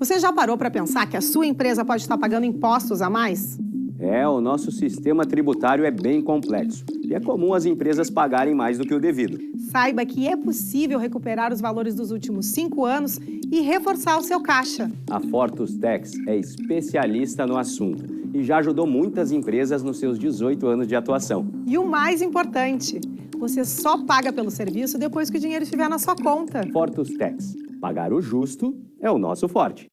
Você já parou para pensar que a sua empresa pode estar pagando impostos a mais? O nosso sistema tributário é bem complexo e é comum as empresas pagarem mais do que o devido. Saiba que é possível recuperar os valores dos últimos 5 anos e reforçar o seu caixa. A Fortus Tax é especialista no assunto e já ajudou muitas empresas nos seus 18 anos de atuação. E o mais importante, você só paga pelo serviço depois que o dinheiro estiver na sua conta. Fortus Tax. Pagar o justo é o nosso forte.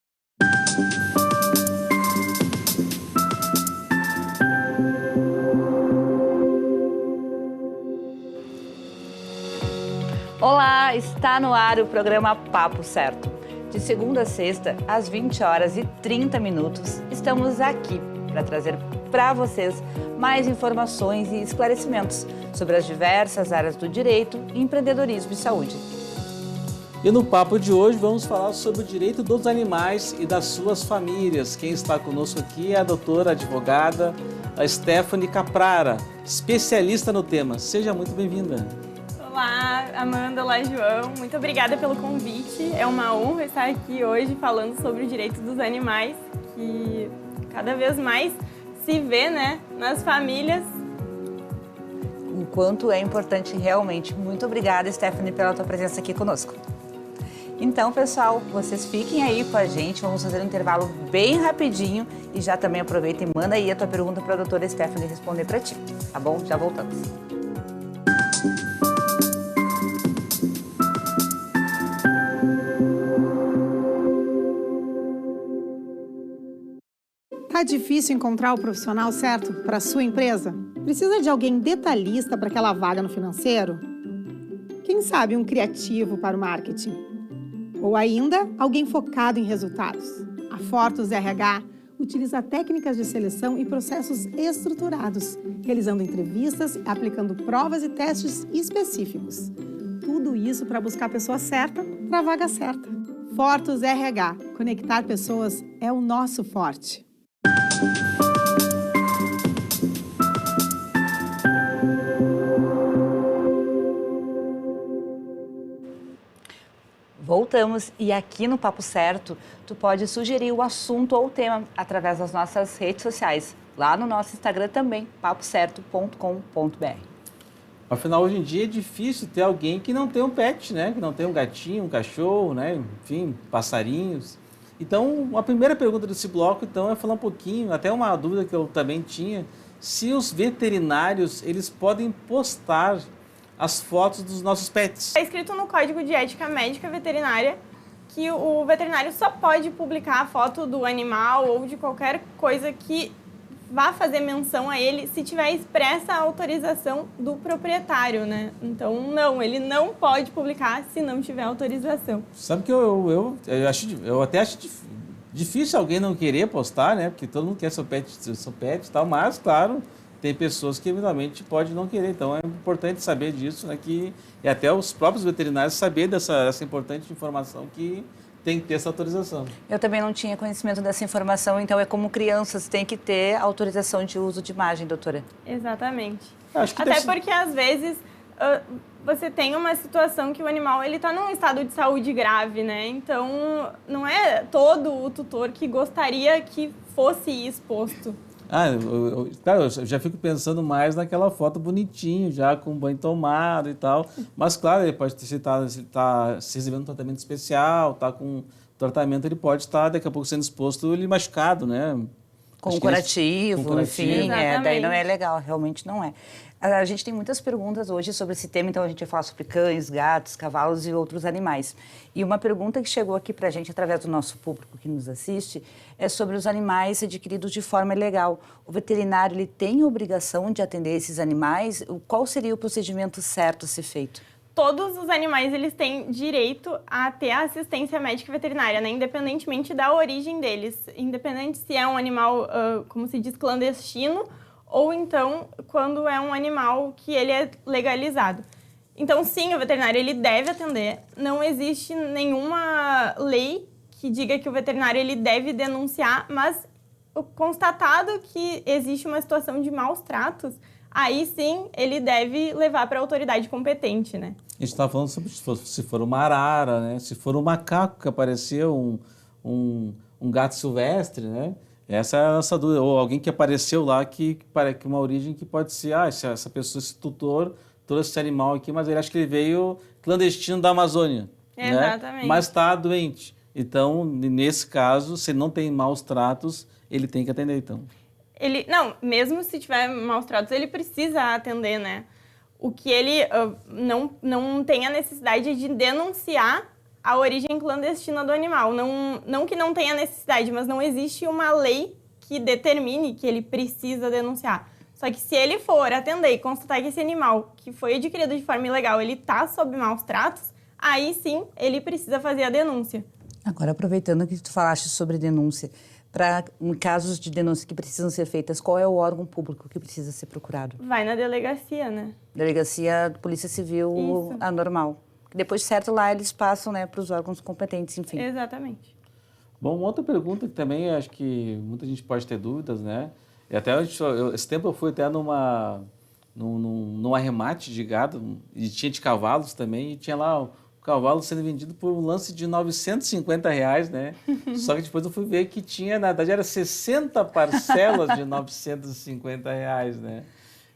Olá, está no ar o programa Papo Certo. De segunda a sexta, às 20 horas e 30 minutos, estamos aqui para trazer para vocês mais informações e esclarecimentos sobre as diversas áreas do direito, empreendedorismo e saúde. E no papo de hoje vamos falar sobre o direito dos animais e das suas famílias. Quem está conosco aqui é a doutora advogada Stephanie Caprara, especialista no tema. Seja muito bem-vinda. Olá, Amanda, olá, João. Muito obrigada pelo convite. É uma honra estar aqui hoje falando sobre o direito dos animais, que cada vez mais se vê, né, nas famílias. O quanto é importante realmente. Muito obrigada, Stephanie, pela tua presença aqui conosco. Então, pessoal, vocês fiquem aí com a gente, vamos fazer um intervalo bem rapidinho e já também aproveita e manda aí a tua pergunta para a doutora Stephanie responder para ti, tá bom? Já voltamos. Tá difícil encontrar o profissional certo para a sua empresa? Precisa de alguém detalhista para aquela vaga no financeiro? Quem sabe um criativo para o marketing? Ou ainda, alguém focado em resultados? A Fortus RH utiliza técnicas de seleção e processos estruturados, realizando entrevistas e aplicando provas e testes específicos. Tudo isso para buscar a pessoa certa para a vaga certa. Fortus RH. Conectar pessoas é o nosso forte. Voltamos e aqui no Papo Certo, tu pode sugerir o assunto ou o tema através das nossas redes sociais. Lá no nosso Instagram também, papocerto.com.br. Afinal, hoje em dia é difícil ter alguém que não tem um pet, né? Que não tem um gatinho, um cachorro, né? Enfim, passarinhos. Então, a primeira pergunta desse bloco, então, é falar um pouquinho, até uma dúvida que eu também tinha, se os veterinários, eles podem postar as fotos dos nossos pets. É escrito no Código de Ética Médica Veterinária que o veterinário só pode publicar a foto do animal ou de qualquer coisa que vá fazer menção a ele se tiver expressa a autorização do proprietário, né? Então, não, ele não pode publicar se não tiver autorização. Sabe que eu até acho difícil alguém não querer postar, né? Porque todo mundo quer seu pet e tal, mas, claro, tem pessoas que, eventualmente, podem não querer. Então, é importante saber disso, né? E até os próprios veterinários saber dessa importante informação que tem que ter essa autorização. Eu também não tinha conhecimento dessa informação, então é como crianças, tem que ter autorização de uso de imagem, doutora. Exatamente. Acho que até porque, às vezes, você tem uma situação que o animal está num estado de saúde grave, né? Então, não é todo o tutor que gostaria que fosse exposto. Claro, eu já fico pensando mais naquela foto bonitinho, já com banho tomado e tal. Mas, claro, ele pode se está se recebendo um tratamento especial, está com tratamento, ele pode estar, daqui a pouco, sendo exposto, ele machucado, né? Com curativo, enfim, daí não é legal, realmente não é. A gente tem muitas perguntas hoje sobre esse tema, então a gente vai falar sobre cães, gatos, cavalos e outros animais. E uma pergunta que chegou aqui para a gente através do nosso público que nos assiste é sobre os animais adquiridos de forma ilegal. O veterinário, ele tem a obrigação de atender esses animais? Qual seria o procedimento certo a ser feito? Todos os animais, eles têm direito a ter a assistência médica veterinária, né? Independentemente da origem deles. Independente se é um animal, como se diz, clandestino, ou então quando é um animal que ele é legalizado. Então, sim, o veterinário ele deve atender. Não existe nenhuma lei que diga que o veterinário ele deve denunciar, mas constatado que existe uma situação de maus tratos, aí sim ele deve levar para a autoridade competente, né? A gente estava falando sobre se for uma arara, né? Se for um macaco que apareceu, um gato silvestre, né? Essa é a nossa dúvida. Ou alguém que apareceu lá que uma origem que pode ser, essa pessoa, esse tutor, trouxe esse animal aqui, mas ele acha que ele veio clandestino da Amazônia. Exatamente. Né? Mas está doente. Então, nesse caso, se ele não tem maus tratos, ele tem que atender, então. Não, mesmo se tiver maus tratos, ele precisa atender, né? O que ele não tem a necessidade de denunciar a origem clandestina do animal. Não que não tenha necessidade, mas não existe uma lei que determine que ele precisa denunciar. Só que se ele for atender e constatar que esse animal, que foi adquirido de forma ilegal, ele está sob maus tratos, aí sim ele precisa fazer a denúncia. Agora, aproveitando que tu falaste sobre denúncia, para casos de denúncia que precisam ser feitas, qual é o órgão público que precisa ser procurado? Vai na delegacia, né? Delegacia, Polícia Civil, Isso. a normal. Depois, certo, lá eles passam, né, para os órgãos competentes, enfim. Exatamente. Bom, uma outra pergunta que também acho que muita gente pode ter dúvidas, né? E até esse tempo eu fui até num arremate de gado, e tinha de cavalos também, e tinha lá o cavalo sendo vendido por um lance de R$950, né? Só que depois eu fui ver que tinha, na verdade, era 60 parcelas de R$950, né?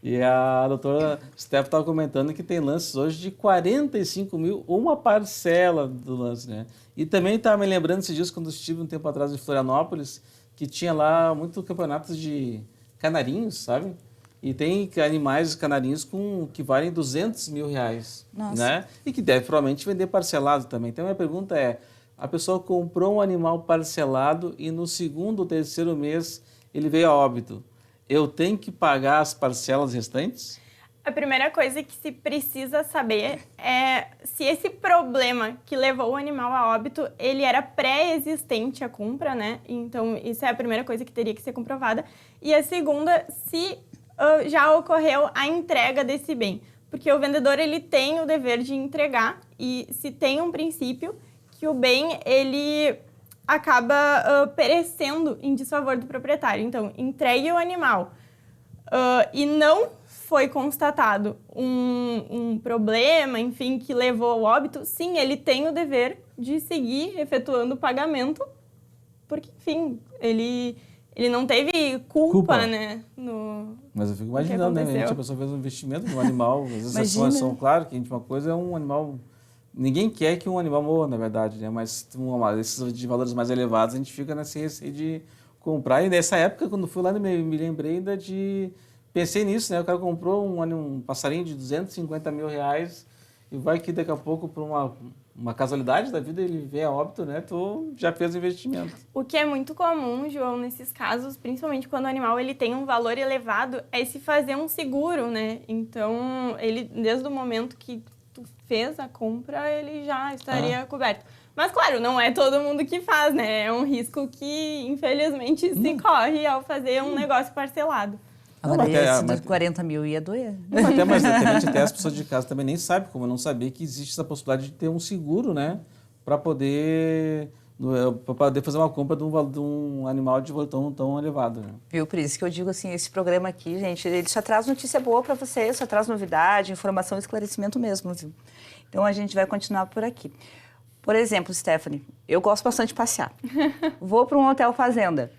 E a doutora Steph estava comentando que tem lances hoje de 45 mil, uma parcela do lance, né? E também estava me lembrando esses dias, quando eu estive um tempo atrás em Florianópolis, que tinha lá muitos campeonatos de canarinhos, sabe? E tem animais canarinhos que valem R$200 mil, né? E que deve provavelmente vender parcelado também. Então, a minha pergunta é, a pessoa comprou um animal parcelado e no segundo ou terceiro mês ele veio a óbito. Eu tenho que pagar as parcelas restantes? A primeira coisa que se precisa saber é se esse problema que levou o animal a óbito, ele era pré-existente à compra, né? Então, isso é a primeira coisa que teria que ser comprovada. E a segunda, se já ocorreu a entrega desse bem. Porque o vendedor, ele tem o dever de entregar e se tem um princípio que o bem, ele acaba perecendo em desfavor do proprietário. Então, entregue o animal e não foi constatado um problema, enfim, que levou ao óbito, sim, ele tem o dever de seguir efetuando o pagamento, porque, enfim, ele não teve culpa, né? Mas eu fico imaginando, né? A pessoa fez um investimento no animal, às vezes são claro que uma coisa é um animal. Ninguém quer que um animal morra, na verdade, né? Mas esses de valores mais elevados, a gente fica nesse receio de comprar. E nessa época, quando fui lá, me lembrei ainda de... Pensei nisso, né? O cara comprou um passarinho de R$250 mil e vai que daqui a pouco, por uma casualidade da vida, ele vem a óbito, né? Tu já fez o investimento. O que é muito comum, João, nesses casos, principalmente quando o animal ele tem um valor elevado, é se fazer um seguro, né? Então, ele, desde o momento que tu fez a compra, ele já estaria coberto. Mas, claro, não é todo mundo que faz, né? É um risco que, infelizmente, se corre ao fazer um negócio parcelado. Agora, esse de 40 mil ia doer. Mas até as pessoas de casa também nem sabem, como eu não sabia que existe essa possibilidade de ter um seguro, né? Para poder fazer uma compra de um animal de valor tão elevado. Né? Viu? Por isso que eu digo assim, esse programa aqui, gente, ele só traz notícia boa para vocês, só traz novidade, informação e esclarecimento mesmo, viu? Então, a gente vai continuar por aqui. Por exemplo, Stephanie, eu gosto bastante de passear. Vou para um hotel fazenda.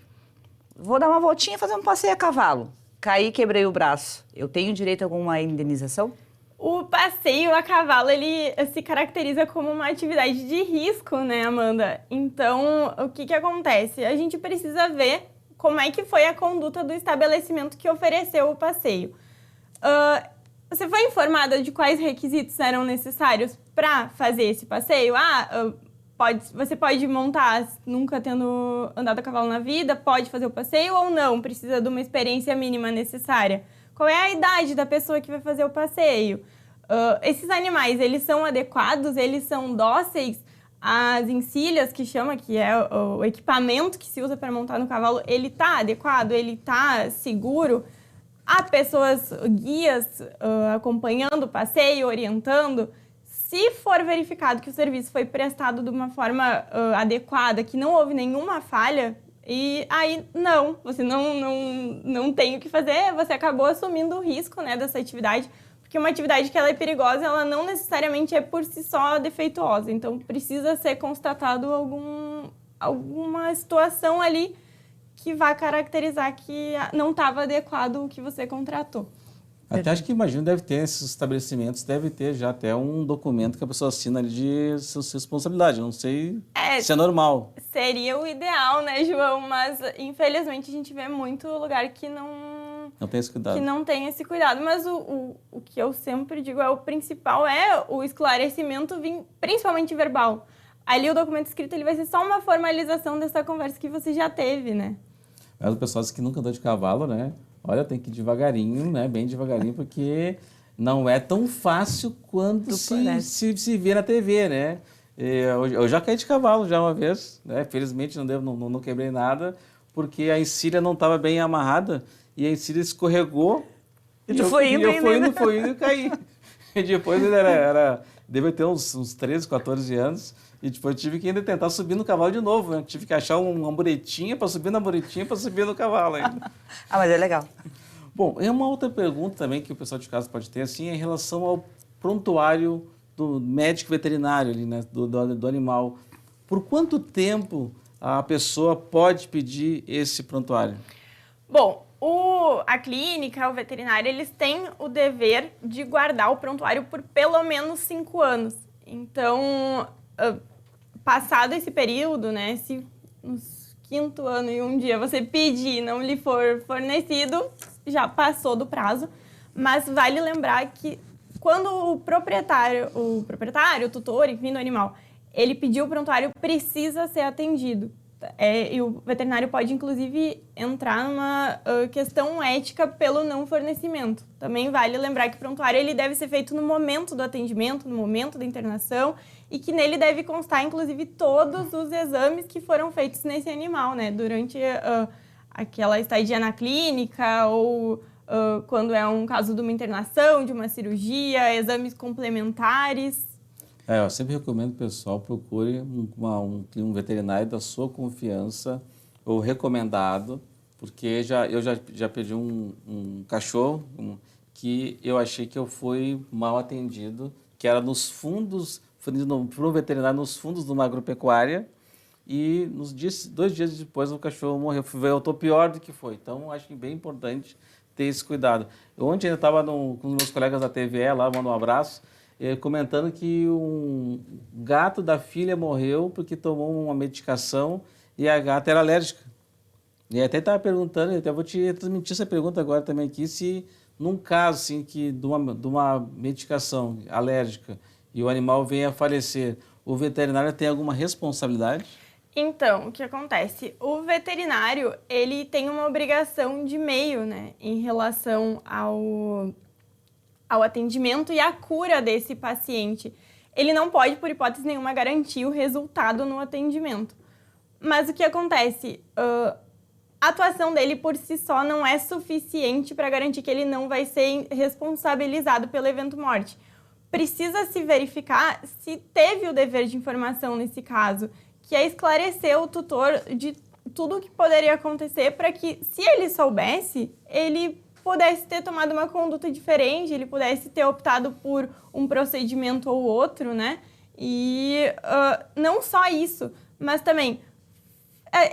Vou dar uma voltinha e fazer um passeio a cavalo. Caí e quebrei o braço. Eu tenho direito a alguma indenização? O passeio a cavalo, ele se caracteriza como uma atividade de risco, né, Amanda? Então, o que acontece? A gente precisa ver como é que foi a conduta do estabelecimento que ofereceu o passeio. Você foi informada de quais requisitos eram necessários para fazer esse passeio? Você pode montar, nunca tendo andado a cavalo na vida, pode fazer o passeio ou não? Precisa de uma experiência mínima necessária? Qual é a idade da pessoa que vai fazer o passeio? Esses animais, eles são adequados? Eles são dóceis? As encilhas, que chama, que é o equipamento que se usa para montar no cavalo, ele está adequado? Ele está seguro? Há pessoas, guias, acompanhando o passeio, orientando? Se for verificado que o serviço foi prestado de uma forma adequada, que não houve nenhuma falha, e aí não, você não tem o que fazer, você acabou assumindo o risco, né, dessa atividade, porque uma atividade que ela é perigosa, ela não necessariamente é por si só defeituosa, então precisa ser constatado alguma situação ali que vai caracterizar que não estava adequado o que você contratou. Até acho que imagino deve ter esses estabelecimentos, deve ter já até um documento que a pessoa assina ali de sua responsabilidade. Não sei se é normal. Seria o ideal, né, João? Mas infelizmente a gente vê muito lugar que não tem esse cuidado. Que não tem esse cuidado. Mas o que eu sempre digo o principal é o esclarecimento principalmente verbal. Ali o documento escrito ele vai ser só uma formalização dessa conversa que você já teve, né? Mas o pessoal diz que nunca andou de cavalo, né? Olha, tem que ir devagarinho, né? Bem devagarinho, porque não é tão fácil quanto se vê na TV, né? Eu já caí de cavalo já uma vez, né? Felizmente não quebrei nada, porque a encilha não estava bem amarrada e a encilha escorregou. E tu foi indo e caí. E depois ele deve ter uns 13, 14 anos. E depois tive que ainda tentar subir no cavalo de novo, né? Tive que achar uma muretinha para subir na muretinha para subir no cavalo ainda. Mas é legal. Bom, e uma outra pergunta também que o pessoal de casa pode ter, assim, é em relação ao prontuário do médico veterinário ali, né? Do animal. Por quanto tempo a pessoa pode pedir esse prontuário? Bom, a clínica, o veterinário, eles têm o dever de guardar o prontuário por pelo menos 5 anos. Então, passado esse período, né, se no 5º ano e um dia você pedir e não lhe for fornecido, já passou do prazo. Mas vale lembrar que quando o proprietário, o tutor, enfim, do animal, ele pediu o prontuário, precisa ser atendido. E o veterinário pode, inclusive, entrar numa questão ética pelo não fornecimento. Também vale lembrar que o prontuário ele deve ser feito no momento do atendimento, no momento da internação, e que nele deve constar, inclusive, todos os exames que foram feitos nesse animal, né? Durante aquela estadia na clínica ou quando é um caso de uma internação, de uma cirurgia, exames complementares. Eu sempre recomendo que o pessoal procure um veterinário da sua confiança ou recomendado, porque eu já perdi um cachorro que eu achei que eu fui mal atendido, que era nos fundos, para um veterinário nos fundos de uma agropecuária, e 2 dias depois o cachorro morreu. Eu estou pior do que foi, então acho que é bem importante ter esse cuidado. Ontem eu estava com os meus colegas da TVE lá, mando um abraço, comentando que um gato da filha morreu porque tomou uma medicação e a gata era alérgica. E até estava perguntando, até vou te transmitir essa pergunta agora também aqui, se num caso assim, de uma medicação alérgica e o animal venha a falecer, o veterinário tem alguma responsabilidade? Então, o que acontece? O veterinário, ele tem uma obrigação de meio, né, em relação ao atendimento e à cura desse paciente. Ele não pode, por hipótese nenhuma, garantir o resultado no atendimento. Mas o que acontece? A atuação dele por si só não é suficiente para garantir que ele não vai ser responsabilizado pelo evento morte. Precisa se verificar se teve o dever de informação nesse caso, que é esclarecer o tutor de tudo o que poderia acontecer para que, se ele soubesse, ele pudesse ter tomado uma conduta diferente, ele pudesse ter optado por um procedimento ou outro, né? E não só isso, mas também,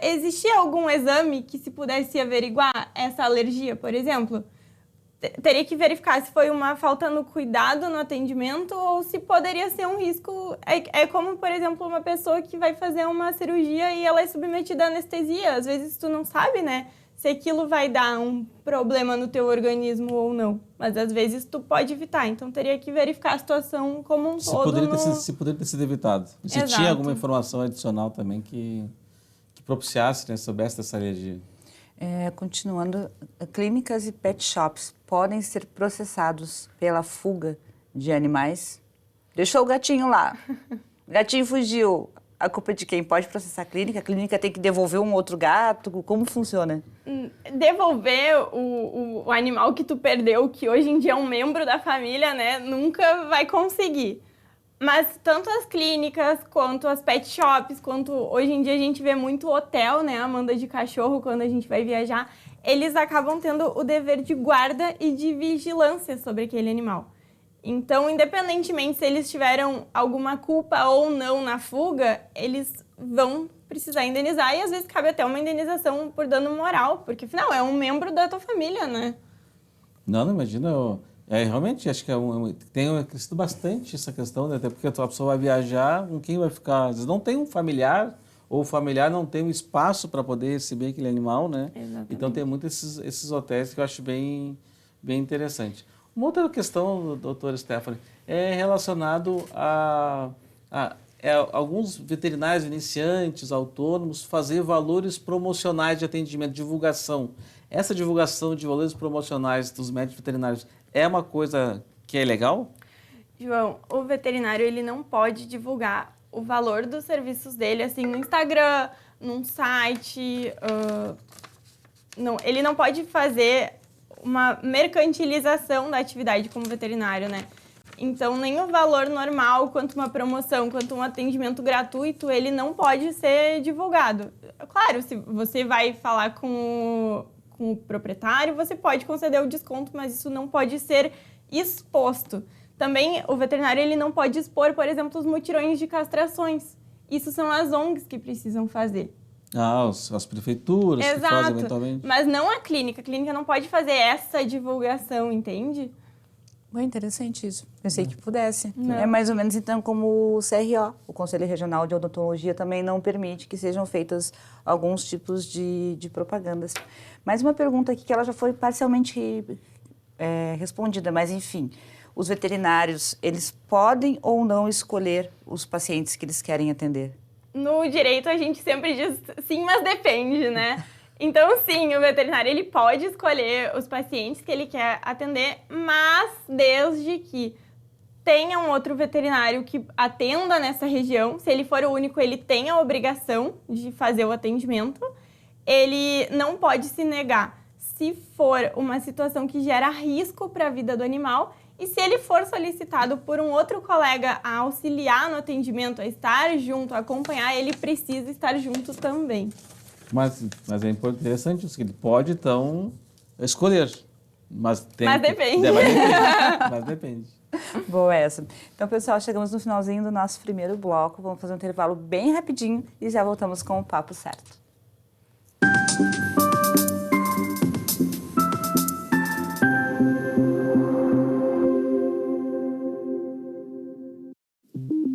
existia algum exame que se pudesse averiguar essa alergia, por exemplo? Teria que verificar se foi uma falta no cuidado, no atendimento, ou se poderia ser um risco. É como, por exemplo, uma pessoa que vai fazer uma cirurgia e ela é submetida à anestesia. Às vezes tu não sabe, né, se aquilo vai dar um problema no teu organismo ou não. Mas às vezes tu pode evitar. Então teria que verificar a situação como um todo. Se poderia ter sido evitado. E se tinha alguma informação adicional também que propiciasse, né, soubesse dessa alergia. Continuando, clínicas e pet shops podem ser processados pela fuga de animais. Deixou o gatinho lá, o gatinho fugiu. A culpa é de quem? Pode processar a clínica tem que devolver um outro gato? Como funciona? Devolver o animal que tu perdeu, que hoje em dia é um membro da família, né, nunca vai conseguir. Mas tanto as clínicas, quanto as pet shops, quanto hoje em dia a gente vê muito hotel, né, Amanda, de cachorro, quando a gente vai viajar, eles acabam tendo o dever de guarda e de vigilância sobre aquele animal. Então, independentemente se eles tiveram alguma culpa ou não na fuga, eles vão precisar indenizar, e às vezes cabe até uma indenização por dano moral, porque afinal é um membro da tua família, né? Não, imagina, realmente acho que tem crescido bastante essa questão, né? Até porque a pessoa vai viajar, com quem vai ficar? Às vezes não tem um familiar, ou o familiar não tem um espaço para poder receber aquele animal, né? Exatamente. Então tem muitos esses hotéis que eu acho bem interessante. Uma outra questão, doutora Stephanie, é relacionado a alguns veterinários iniciantes, autônomos, fazer valores promocionais de atendimento, divulgação. Essa divulgação de valores promocionais dos médicos veterinários é uma coisa que é legal? João, o veterinário ele não pode divulgar o valor dos serviços dele assim no Instagram, num site. Não, ele não pode fazer uma mercantilização da atividade como veterinário, né? Então, nem o valor normal, quanto uma promoção, quanto um atendimento gratuito, ele não pode ser divulgado. Claro, se você vai falar com o proprietário, você pode conceder o desconto, mas isso não pode ser exposto. Também, o veterinário ele não pode expor, por exemplo, os mutirões de castrações. Isso são as ONGs que precisam fazer. As prefeituras que fazem eventualmente. Mas não a clínica. A clínica não pode fazer essa divulgação, entende? Bem interessante isso. Pensei que pudesse. Não. É mais ou menos então como o CRO, o Conselho Regional de Odontologia, também não permite que sejam feitas alguns tipos de propagandas. Mais uma pergunta aqui que ela já foi parcialmente respondida, mas enfim. Os veterinários, eles podem ou não escolher os pacientes que eles querem atender? No direito, a gente sempre diz sim, mas depende, né? Então, sim, o veterinário ele pode escolher os pacientes que ele quer atender, mas desde que tenha um outro veterinário que atenda nessa região. Se ele for o único, ele tem a obrigação de fazer o atendimento. Ele não pode se negar se for uma situação que gera risco para a vida do animal. E se ele for solicitado por um outro colega a auxiliar no atendimento, a estar junto, a acompanhar, ele precisa estar junto também. Mas é interessante isso, que ele pode, então, escolher. Mas depende. Mas depende. Boa essa. Então, pessoal, chegamos no finalzinho do nosso primeiro bloco. Vamos fazer um intervalo bem rapidinho e já voltamos com o Papo Certo.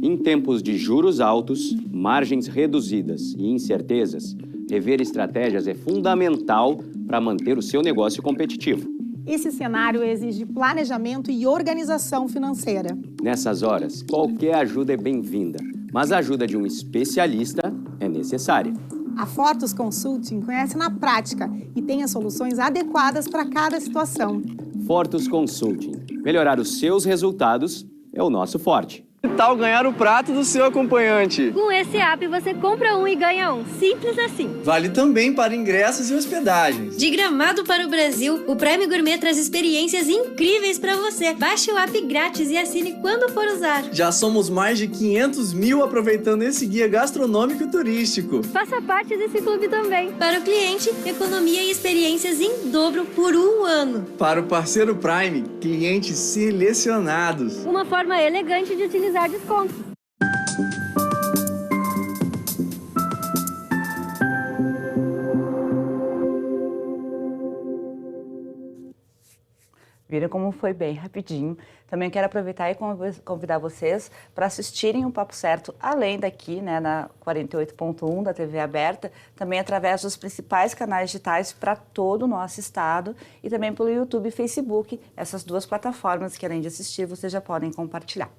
Em tempos de juros altos, margens reduzidas e incertezas, rever estratégias é fundamental para manter o seu negócio competitivo. Esse cenário exige planejamento e organização financeira. Nessas horas, qualquer ajuda é bem-vinda, mas a ajuda de um especialista é necessária. A Fortus Consulting conhece na prática e tem as soluções adequadas para cada situação. Fortus Consulting. Melhorar os seus resultados é o nosso forte. Que tal ganhar o prato do seu acompanhante? Com esse app você compra um e ganha um. Simples assim. Vale também para ingressos e hospedagens. De Gramado para o Brasil, o Prime Gourmet traz experiências incríveis para você. Baixe o app grátis e assine quando for usar. Já somos mais de 500 mil aproveitando esse guia gastronômico e turístico. Faça parte desse clube também. Para o cliente, economia e experiências em dobro por um ano. Para o parceiro Prime, clientes selecionados. Uma forma elegante de utilizar descontos. Viram como foi bem rapidinho. Também quero aproveitar e convidar vocês para assistirem o Papo Certo, além daqui, né, na 48.1 da TV aberta, também através dos principais canais digitais para todo o nosso estado e também pelo YouTube e Facebook, essas duas plataformas que, além de assistir, vocês já podem compartilhar.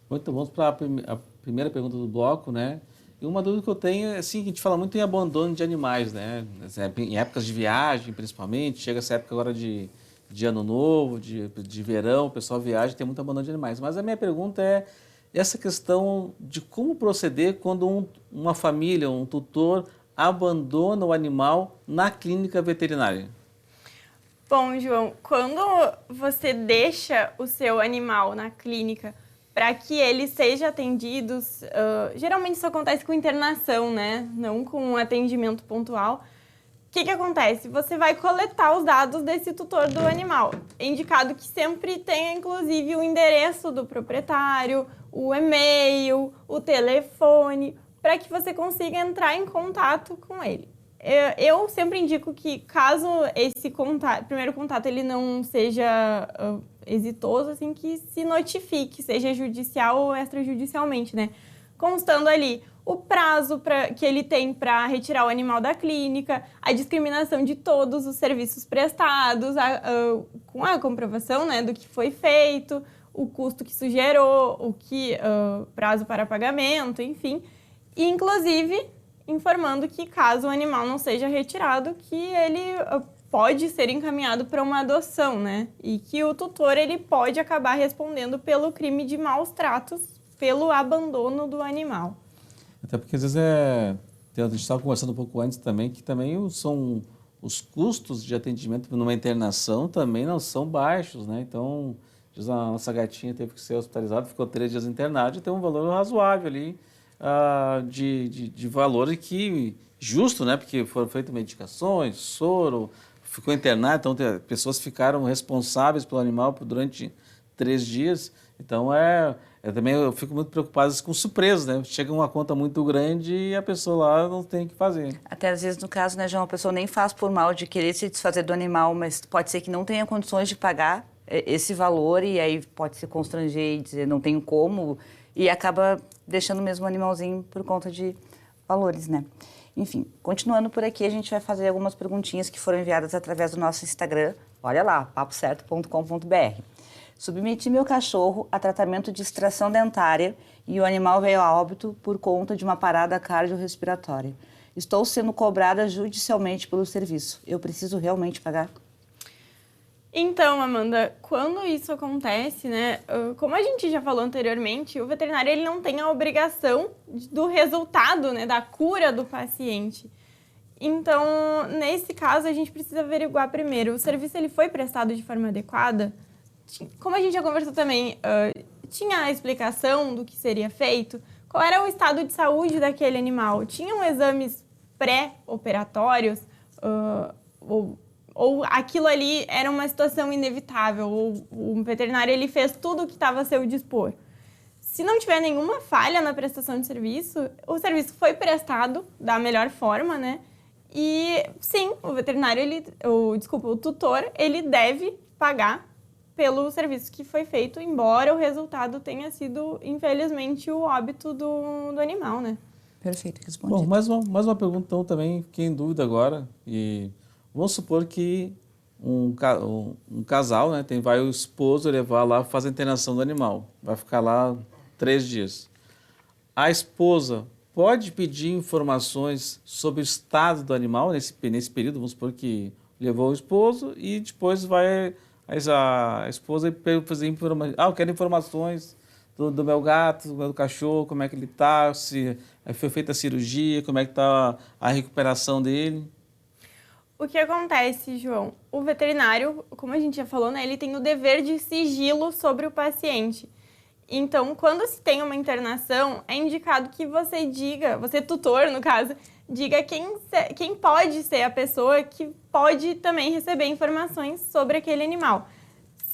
Muito bom, vamos para a primeira pergunta do bloco, né? E uma dúvida que eu tenho é assim, que a gente fala muito em abandono de animais, né? Em épocas de viagem, principalmente, chega essa época agora de ano novo, de verão, o pessoal viaja e tem muito abandono de animais. Mas a minha pergunta é essa questão de como proceder quando uma família, um tutor, abandona o animal na clínica veterinária. Bom, João, quando você deixa o seu animal na clínica para que ele seja atendido, geralmente isso acontece com internação, né? Não com atendimento pontual. O que acontece? Você vai coletar os dados desse tutor do animal. É indicado que sempre tenha, inclusive, o endereço do proprietário, o e-mail, o telefone, para que você consiga entrar em contato com ele. Eu sempre indico que, caso esse primeiro contato ele não seja exitoso, assim, que se notifique, seja judicial ou extrajudicialmente, né? Constando ali o prazo que ele tem para retirar o animal da clínica, a discriminação de todos os serviços prestados, com a comprovação, né, do que foi feito, o custo que isso gerou, prazo para pagamento, enfim. E, inclusive, informando que, caso o animal não seja retirado, que ele pode ser encaminhado para uma adoção, né? E que o tutor ele pode acabar respondendo pelo crime de maus tratos, pelo abandono do animal. Até porque, às vezes, a gente estava conversando um pouco antes também, que também são os custos de atendimento numa internação também não são baixos, né? Então, a nossa gatinha teve que ser hospitalizada, ficou 3 dias internada e tem um valor razoável ali, de valor que justo, né? Porque foram feitas medicações, soro, ficou internado, então pessoas ficaram responsáveis pelo animal durante 3 dias. Então, eu fico muito preocupado com surpresas, né? Chega uma conta muito grande e a pessoa lá não tem o que fazer. Até às vezes, no caso, né, João, a pessoa nem faz por mal de querer se desfazer do animal, mas pode ser que não tenha condições de pagar esse valor e aí pode se constranger e dizer não tenho como e acaba deixando mesmo o animalzinho por conta de valores, né? Enfim, continuando por aqui, a gente vai fazer algumas perguntinhas que foram enviadas através do nosso Instagram. Olha lá, papocerto.com.br. Submeti meu cachorro a tratamento de extração dentária e o animal veio a óbito por conta de uma parada cardiorrespiratória. Estou sendo cobrada judicialmente pelo serviço. Eu preciso realmente pagar? Então, Amanda, quando isso acontece, né, como a gente já falou anteriormente, o veterinário ele não tem a obrigação do resultado, né, da cura do paciente. Então, nesse caso, a gente precisa averiguar primeiro, o serviço ele foi prestado de forma adequada? Como a gente já conversou também, tinha a explicação do que seria feito? Qual era o estado de saúde daquele animal? Tinham exames pré-operatórios? Ou aquilo ali era uma situação inevitável? Ou o veterinário ele fez tudo o que estava a seu dispor? Se não tiver nenhuma falha na prestação de serviço, o serviço foi prestado da melhor forma, né? E sim, o veterinário, o tutor, ele deve pagar pelo serviço que foi feito, embora o resultado tenha sido, infelizmente, o óbito do animal, né? Perfeito, respondido. Bom, mais uma pergunta, então, também, fiquei em dúvida agora. E vamos supor que um casal, né, vai o esposo levar lá, faz a internação do animal. Vai ficar lá 3 dias. A esposa pode pedir informações sobre o estado do animal nesse período? Vamos supor que levou o esposo e depois vai a esposa fazer informações. Eu quero informações do meu gato, do meu cachorro, como é que ele está, se foi feita a cirurgia, como é que está a recuperação dele. O que acontece, João? O veterinário, como a gente já falou, né, ele tem o dever de sigilo sobre o paciente. Então, quando se tem uma internação, é indicado que você diga, você tutor, no caso, diga quem pode ser a pessoa que pode também receber informações sobre aquele animal.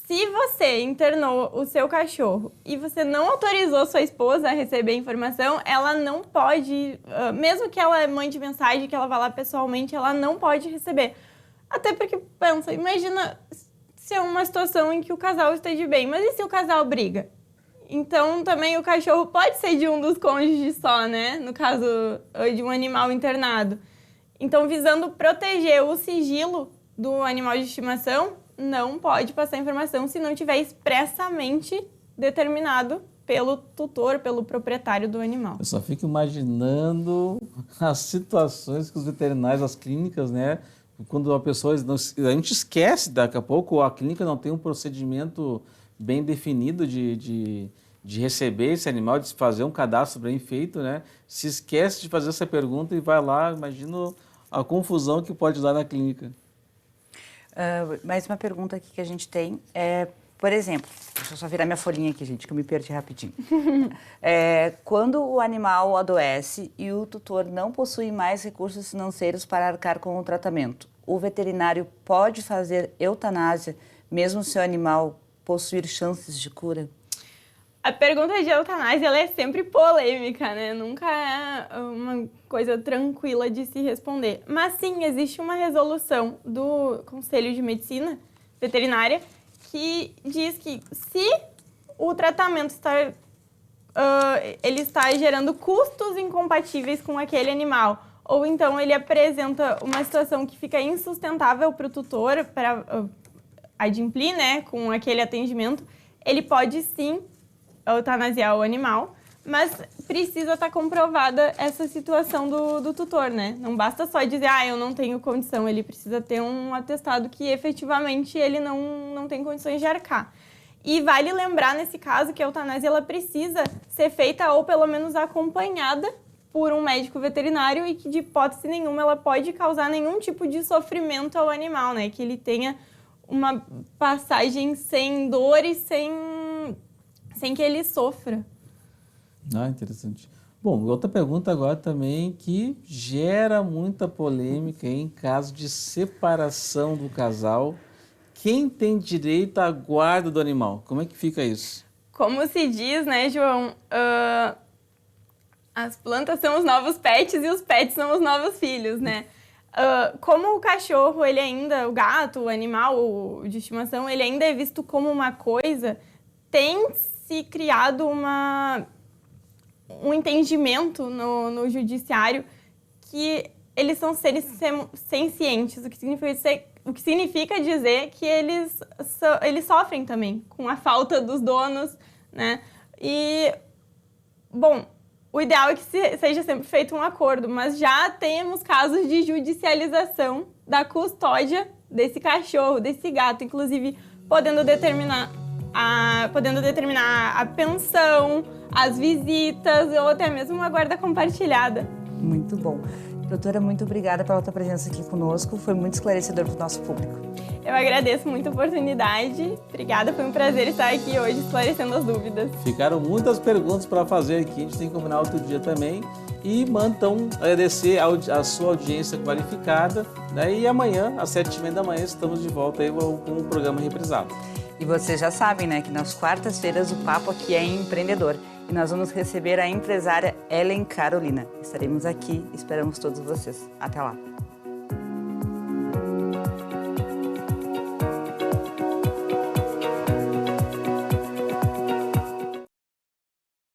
Se você internou o seu cachorro e você não autorizou sua esposa a receber informação, ela não pode, mesmo que ela mande mensagem, que ela vá lá pessoalmente, ela não pode receber. Até porque, imagina se é uma situação em que o casal esteja bem, mas e se o casal briga? Então, também o cachorro pode ser de um dos cônjuges só, né? No caso de um animal internado. Então, visando proteger o sigilo do animal de estimação, não pode passar informação se não tiver expressamente determinado pelo tutor, pelo proprietário do animal. Eu só fico imaginando as situações que os veterinários, as clínicas, né? Quando a pessoa... A gente esquece, daqui a pouco, a clínica não tem um procedimento bem definido de receber esse animal, de fazer um cadastro bem feito, né? Se esquece de fazer essa pergunta e vai lá, imagino a confusão que pode dar na clínica. Mais uma pergunta aqui que a gente tem é, por exemplo, deixa eu só virar minha folhinha aqui, gente, que eu me perdi rapidinho. Quando o animal adoece e o tutor não possui mais recursos financeiros para arcar com o tratamento, o veterinário pode fazer eutanásia mesmo se o animal possuir chances de cura? A pergunta de eutanásia, ela é sempre polêmica, né? Nunca é uma coisa tranquila de se responder. Mas sim, existe uma resolução do Conselho de Medicina Veterinária que diz que se o tratamento ele está gerando custos incompatíveis com aquele animal, ou então ele apresenta uma situação que fica insustentável para o tutor, para adimplir, né, com aquele atendimento, ele pode sim eutanasiar o animal, mas precisa estar comprovada essa situação do tutor, né? Não basta só dizer, eu não tenho condição, ele precisa ter um atestado que efetivamente ele não tem condições de arcar. E vale lembrar nesse caso que a eutanásia ela precisa ser feita ou pelo menos acompanhada por um médico veterinário e que de hipótese nenhuma ela pode causar nenhum tipo de sofrimento ao animal, né? Que ele tenha uma passagem sem dor e sem que ele sofra. Interessante. Bom, outra pergunta agora também que gera muita polêmica em caso de separação do casal. Quem tem direito à guarda do animal? Como é que fica isso? Como se diz, né, João? As plantas são os novos pets e os pets são os novos filhos, né? Como o cachorro, ele ainda, o gato, o animal de estimação, ele ainda é visto como uma coisa, tem se criado um entendimento no judiciário que eles são seres sencientes, o que significa dizer que eles sofrem também com a falta dos donos, né? E, bom, o ideal é que seja sempre feito um acordo, mas já temos casos de judicialização da custódia desse cachorro, desse gato, inclusive podendo determinar a pensão, as visitas ou até mesmo uma guarda compartilhada. Muito bom. Doutora, muito obrigada pela tua presença aqui conosco. Foi muito esclarecedor para o nosso público. Eu agradeço muito a oportunidade. Obrigada, foi um prazer estar aqui hoje esclarecendo as dúvidas. Ficaram muitas perguntas para fazer aqui, a gente tem que combinar outro dia também. E então, agradecer a sua audiência qualificada, né? E amanhã, às 7h30 da manhã, estamos de volta aí com o programa reprisado. E vocês já sabem, né, que nas quartas-feiras o papo aqui é empreendedor. E nós vamos receber a empresária Ellen Carolina. Estaremos aqui, esperamos todos vocês. Até lá!